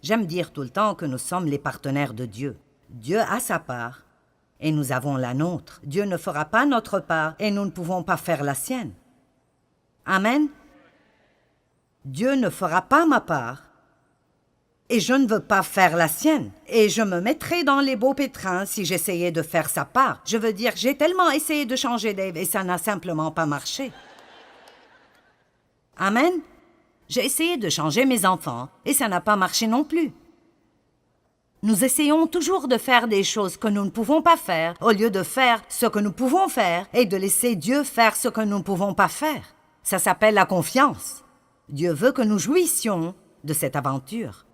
J'aime dire tout le temps que nous sommes les partenaires de Dieu. Dieu a sa part et nous avons la nôtre. Dieu ne fera pas notre part et nous ne pouvons pas faire la sienne. Amen. Dieu ne fera pas ma part et je ne veux pas faire la sienne. Et je me mettrais dans les beaux pétrins si j'essayais de faire sa part. Je veux dire, j'ai tellement essayé de changer Dave et ça n'a simplement pas marché. Amen. J'ai essayé de changer mes enfants et ça n'a pas marché non plus. Nous essayons toujours de faire des choses que nous ne pouvons pas faire au lieu de faire ce que nous pouvons faire et de laisser Dieu faire ce que nous ne pouvons pas faire. Ça s'appelle la confiance. Dieu veut que nous jouissions de cette aventure.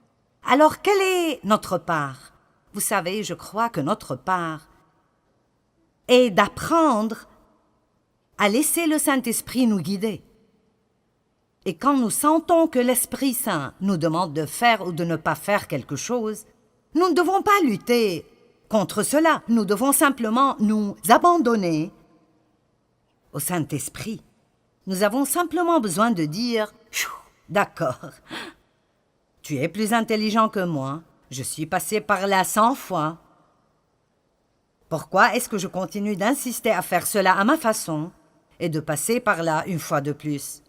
Alors, quelle est notre part? Vous savez, je crois que notre part est d'apprendre à laisser le Saint-Esprit nous guider. Et quand nous sentons que l'Esprit Saint nous demande de faire ou de ne pas faire quelque chose, nous ne devons pas lutter contre cela. Nous devons simplement nous abandonner au Saint-Esprit. Nous avons simplement besoin de dire « D'accord, tu es plus intelligent que moi, je suis passé par là 100 fois. Pourquoi est-ce que je continue d'insister à faire cela à ma façon et de passer par là une fois de plus ?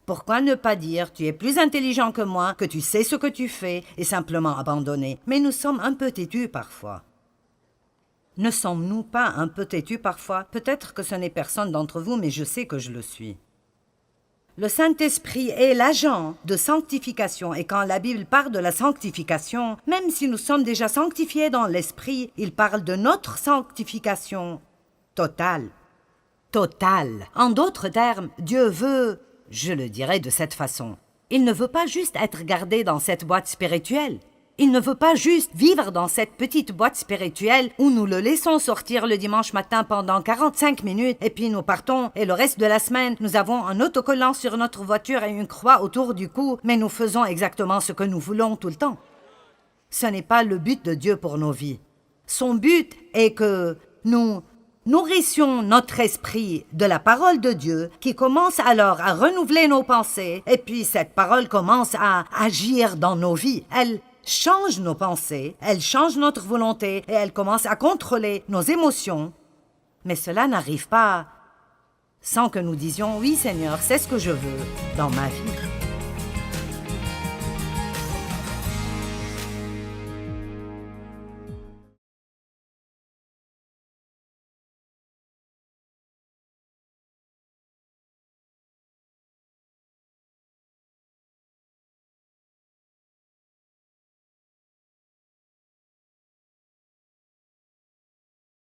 Pourquoi ne pas dire « Tu es plus intelligent que moi, que tu sais ce que tu fais » et simplement abandonner? Mais nous sommes un peu têtus parfois. Ne sommes-nous pas un peu têtus parfois? Peut-être que ce n'est personne d'entre vous, mais je sais que je le suis. Le Saint-Esprit est l'agent de sanctification et quand la Bible parle de la sanctification, même si nous sommes déjà sanctifiés dans l'Esprit, il parle de notre sanctification totale. Totale. En d'autres termes, Dieu veut, je le dirais de cette façon, il ne veut pas juste être gardé dans cette boîte spirituelle. Il ne veut pas juste vivre dans cette petite boîte spirituelle où nous le laissons sortir le dimanche matin pendant 45 minutes et puis nous partons et le reste de la semaine, nous avons un autocollant sur notre voiture et une croix autour du cou, mais nous faisons exactement ce que nous voulons tout le temps. Ce n'est pas le but de Dieu pour nos vies. Son but est que nous nourrissions notre esprit de la parole de Dieu qui commence alors à renouveler nos pensées et puis cette parole commence à agir dans nos vies. Elle change nos pensées, elle change notre volonté et elle commence à contrôler nos émotions. Mais cela n'arrive pas sans que nous disions « Oui Seigneur, c'est ce que je veux dans ma vie ».